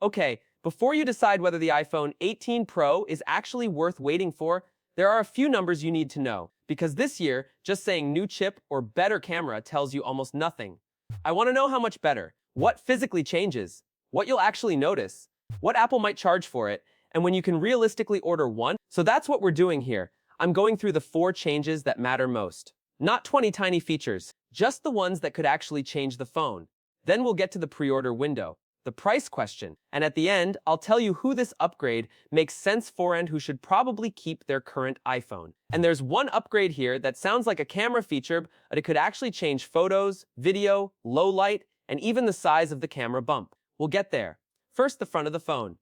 Okay, before you decide whether the iPhone 18 Pro is actually worth waiting for, there are a few numbers you need to know, because this year, just saying new chip or better camera tells you almost nothing. I want to know how much better, what physically changes, what you'll actually notice, what Apple might charge for it, and when you can realistically order one. So that's what we're doing here. I'm going through the 4 changes that matter most. Not 20 tiny features, just the ones that could actually change the phone. Then we'll get to the pre-order window, the price question, and at the end, I'll tell you who this upgrade makes sense for and who should probably keep their current iPhone. And there's one upgrade here that sounds like a camera feature, but it could actually change photos, video, low light, and even the size of the camera bump. We'll get there. First, the front of the phone.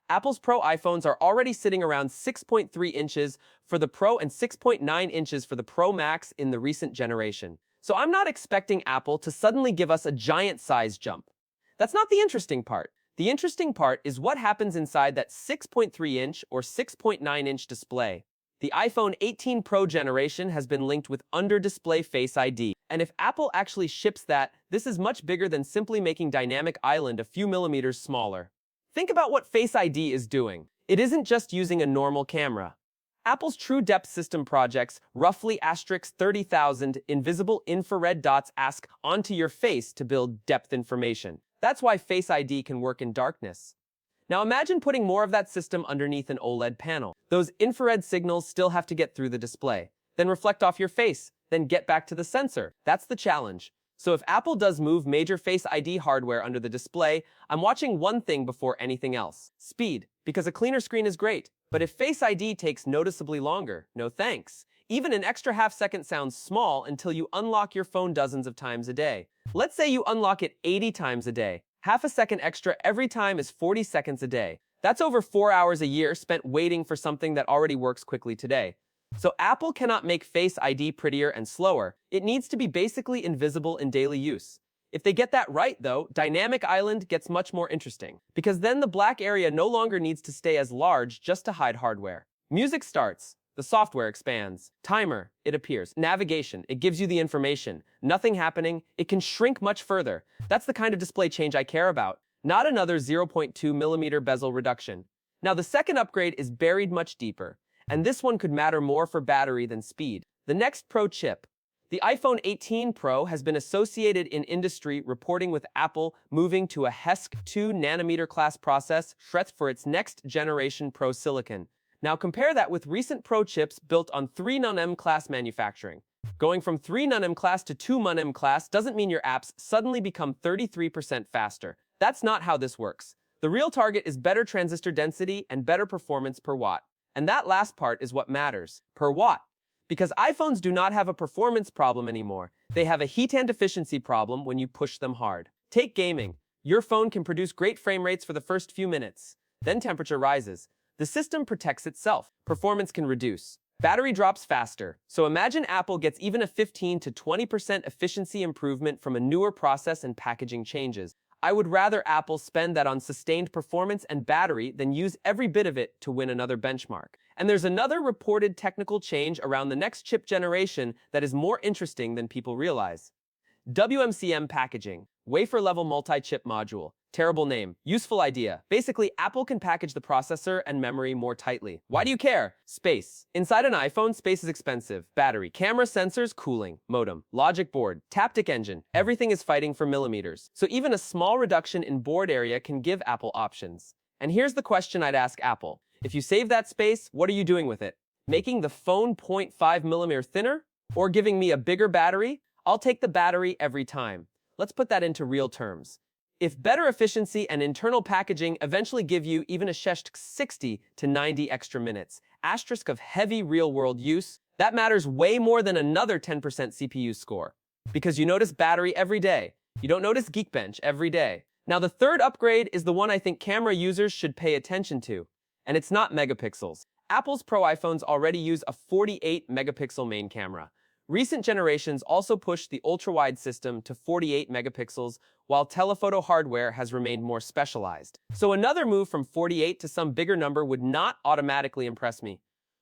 Apple's Pro iPhones are already sitting around 6.3 inches for the Pro and 6.9 inches for the Pro Max in the recent generation. So I'm not expecting Apple to suddenly give us a giant size jump. That's not the interesting part. The interesting part is what happens inside that 6.3-inch or 6.9-inch display. The iPhone 18 Pro generation has been linked with under-display Face ID. And if Apple actually ships that, this is much bigger than simply making Dynamic Island a few millimeters smaller. Think about what Face ID is doing. It isn't just using a normal camera. Apple's True Depth System projects roughly *30,000 invisible infrared dots ask onto your face to build depth information. That's why Face ID can work in darkness. Now imagine putting more of that system underneath an OLED panel. Those infrared signals still have to get through the display, then reflect off your face, then get back to the sensor. That's the challenge. So if Apple does move major Face ID hardware under the display, I'm watching one thing before anything else. Speed, because a cleaner screen is great. But if Face ID takes noticeably longer, no thanks. Even an extra half-second sounds small until you unlock your phone dozens of times a day. Let's say you unlock it 80 times a day. Half a second extra every time is 40 seconds a day. That's over 4 hours a year spent waiting for something that already works quickly today. So Apple cannot make Face ID prettier and slower. It needs to be basically invisible in daily use. If they get that right, though, Dynamic Island gets much more interesting, because then the black area no longer needs to stay as large just to hide hardware. Music starts. The software expands. Timer, it appears. Navigation, it gives you the information. Nothing happening, it can shrink much further. That's the kind of display change I care about, not another 0.2mm bezel reduction. Now the second upgrade is buried much deeper, and this one could matter more for battery than speed. The next Pro chip. The iPhone 18 Pro has been associated in industry reporting with Apple moving to a HESC 2nm class process for its next generation Pro silicon. Now compare that with recent Pro chips built on 3nm class manufacturing. Going from 3nm class to 2nm class doesn't mean your apps suddenly become 33% faster. That's not how this works. The real target is better transistor density and better performance per watt. And that last part is what matters, per watt. Because iPhones do not have a performance problem anymore. They have a heat and efficiency problem when you push them hard. Take gaming. Your phone can produce great frame rates for the first few minutes. Then temperature rises. The system protects itself. Performance can reduce. Battery drops faster. So imagine Apple gets even a 15 to 20% efficiency improvement from a newer process and packaging changes. I would rather Apple spend that on sustained performance and battery than use every bit of it to win another benchmark. And there's another reported technical change around the next chip generation that is more interesting than people realize. WMCM packaging, wafer-level multi-chip module. Terrible name, useful idea. Basically, Apple can package the processor and memory more tightly. Why do you care? Space. Inside an iPhone, space is expensive. Battery, camera, sensors, cooling, modem, logic board, Taptic engine. Everything is fighting for millimeters. So even a small reduction in board area can give Apple options. And here's the question I'd ask Apple. If you save that space, what are you doing with it? Making the phone 0.5mm thinner? Or giving me a bigger battery? I'll take the battery every time. Let's put that into real terms. If better efficiency and internal packaging eventually give you even a 60 to 90 extra minutes, asterisk of heavy real-world use, that matters way more than another 10% CPU score. Because you notice battery every day. You don't notice Geekbench every day. Now the third upgrade is the one I think camera users should pay attention to. And it's not megapixels. Apple's Pro iPhones already use a 48-megapixel main camera. Recent generations also pushed the ultra-wide system to 48 megapixels, while telephoto hardware has remained more specialized. So another move from 48 to some bigger number would not automatically impress me.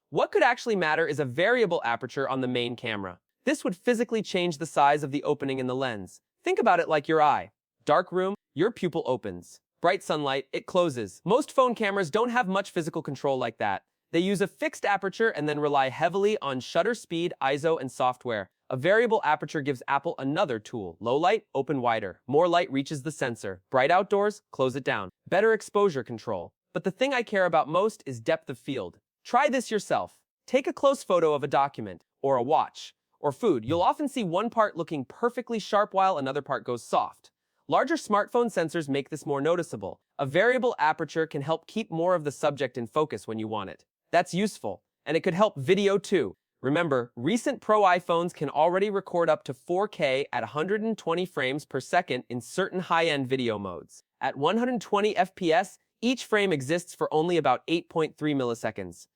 What could actually matter is a variable aperture on the main camera. This would physically change the size of the opening in the lens. Think about it like your eye. Dark room, your pupil opens. Bright sunlight, it closes. Most phone cameras don't have much physical control like that. They use a fixed aperture and then rely heavily on shutter speed, ISO, and software. A variable aperture gives Apple another tool. Low light, open wider. More light reaches the sensor. Bright outdoors, close it down. Better exposure control. But the thing I care about most is depth of field. Try this yourself. Take a close photo of a document, or a watch, or food. You'll often see one part looking perfectly sharp while another part goes soft. Larger smartphone sensors make this more noticeable. A variable aperture can help keep more of the subject in focus when you want it. That's useful, and it could help video too. Remember, recent Pro iPhones can already record up to 4K at 120 frames per second in certain high-end video modes. At 120 FPS, each frame exists for only about 8.3 milliseconds.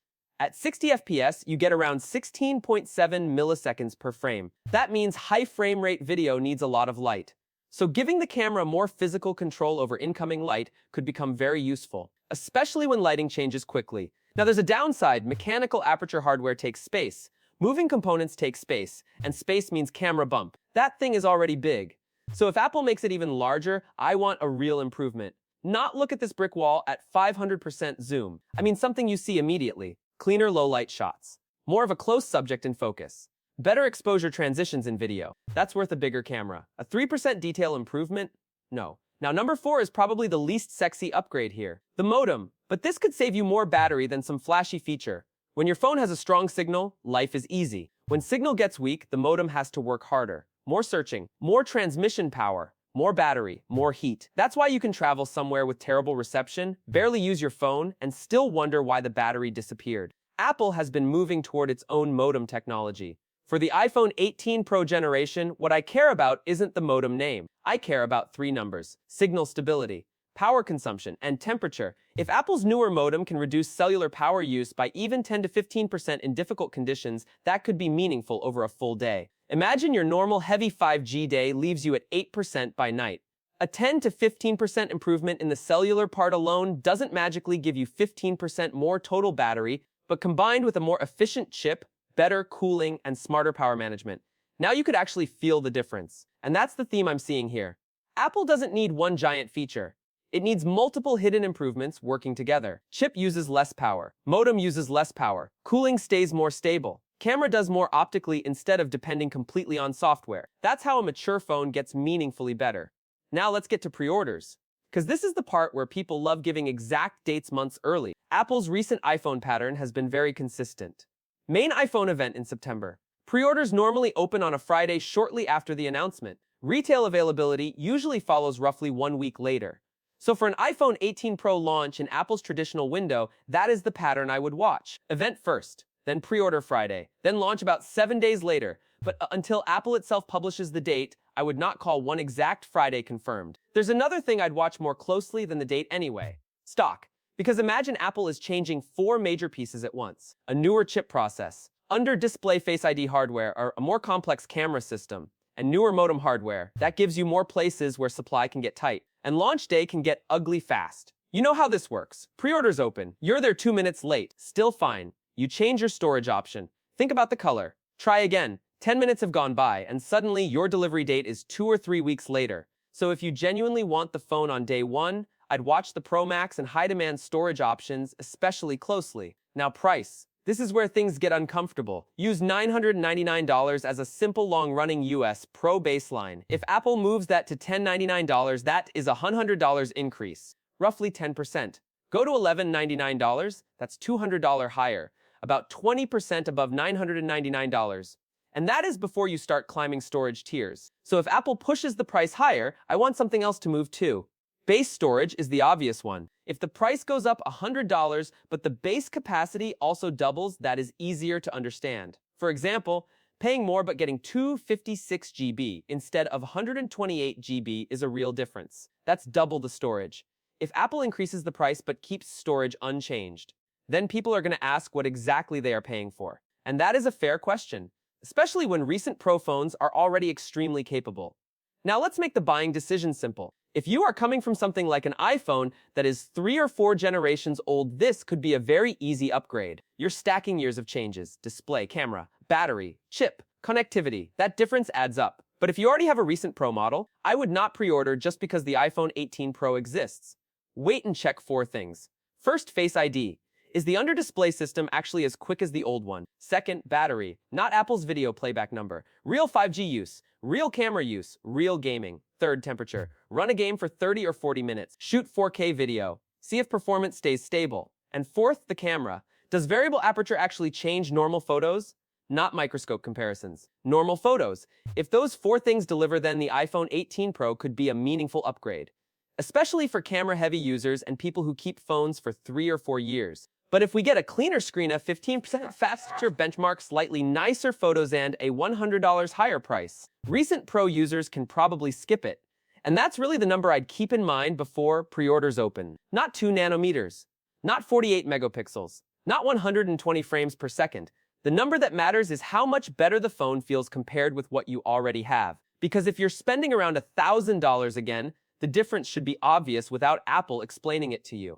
At 60 FPS, you get around 16.7 milliseconds per frame. That means high frame rate video needs a lot of light. So giving the camera more physical control over incoming light could become very useful, especially when lighting changes quickly. Now there's a downside. Mechanical aperture hardware takes space. Moving components take space, and space means camera bump. That thing is already big. So if Apple makes it even larger, I want a real improvement. Not look at this brick wall at 500% zoom. I mean something you see immediately. Cleaner low-light shots. More of a close subject in focus. Better exposure transitions in video. That's worth a bigger camera. A 3% detail improvement? No. Now number 4 is probably the least sexy upgrade here. The modem. But this could save you more battery than some flashy feature. When your phone has a strong signal, life is easy. When signal gets weak, the modem has to work harder. More searching, more transmission power, more battery, more heat. That's why you can travel somewhere with terrible reception, barely use your phone, and still wonder why the battery disappeared. Apple has been moving toward its own modem technology. For the iPhone 18 Pro generation, what I care about isn't the modem name. I care about 3 numbers: signal stability, power consumption, and temperature. If Apple's newer modem can reduce cellular power use by even 10 to 15% in difficult conditions, that could be meaningful over a full day. Imagine your normal heavy 5G day leaves you at 8% by night. A 10 to 15% improvement in the cellular part alone doesn't magically give you 15% more total battery, but combined with a more efficient chip, better cooling, and smarter power management, now you could actually feel the difference. And that's the theme I'm seeing here. Apple doesn't need one giant feature. It needs multiple hidden improvements working together. Chip uses less power. Modem uses less power. Cooling stays more stable. Camera does more optically instead of depending completely on software. That's how a mature phone gets meaningfully better. Now let's get to pre-orders. Because this is the part where people love giving exact dates months early. Apple's recent iPhone pattern has been very consistent. Main iPhone event in September. Pre-orders normally open on a Friday shortly after the announcement. Retail availability usually follows roughly 1 week later. So for an iPhone 18 Pro launch in Apple's traditional window, that is the pattern I would watch. Event first, then pre-order Friday, then launch about 7 days later. But until Apple itself publishes the date, I would not call one exact Friday confirmed. There's another thing I'd watch more closely than the date anyway. Stock. Because imagine Apple is changing 4 major pieces at once. A newer chip process, under-display Face ID hardware, or a more complex camera system, and newer modem hardware. That gives you more places where supply can get tight. And launch day can get ugly fast. You know how this works. Pre-orders open. You're there 2 minutes late. Still fine. You change your storage option. Think about the color. Try again. 10 minutes have gone by, and suddenly your delivery date is 2 or 3 weeks later. So if you genuinely want the phone on day 1, I'd watch the Pro Max and high-demand storage options especially closely. Now price. This is where things get uncomfortable. Use $999 as a simple long-running US Pro baseline. If Apple moves that to $1,099, that is a $100 increase, roughly 10%. Go to $1,199, that's $200 higher, about 20% above $999. And that is before you start climbing storage tiers. So if Apple pushes the price higher, I want something else to move too. Base storage is the obvious one. If the price goes up $100, but the base capacity also doubles, that is easier to understand. For example, paying more but getting 256 GB instead of 128 GB is a real difference. That's double the storage. If Apple increases the price but keeps storage unchanged, then people are going to ask what exactly they are paying for. And that is a fair question, especially when recent Pro phones are already extremely capable. Now let's make the buying decision simple. If you are coming from something like an iPhone that is 3 or 4 generations old, this could be a very easy upgrade. You're stacking years of changes: display, camera, battery, chip, connectivity. That difference adds up. But if you already have a recent Pro model, I would not pre-order just because the iPhone 18 Pro exists. Wait and check 4 things. First, Face ID. Is the under-display system actually as quick as the old one? Second, battery. Not Apple's video playback number. Real 5G use. Real camera use. Real gaming. Third, temperature. Run a game for 30 or 40 minutes. Shoot 4K video. See if performance stays stable. And fourth, the camera. Does variable aperture actually change normal photos? Not microscope comparisons. Normal photos. If those 4 things deliver, then the iPhone 18 Pro could be a meaningful upgrade, especially for camera-heavy users and people who keep phones for 3 or 4 years. But if we get a cleaner screen, a 15% faster benchmark, slightly nicer photos, and a $100 higher price, recent Pro users can probably skip it. And that's really the number I'd keep in mind before pre-orders open. Not 2 nanometers, not 48 megapixels, not 120 frames per second. The number that matters is how much better the phone feels compared with what you already have. Because if you're spending around $1,000 again, the difference should be obvious without Apple explaining it to you.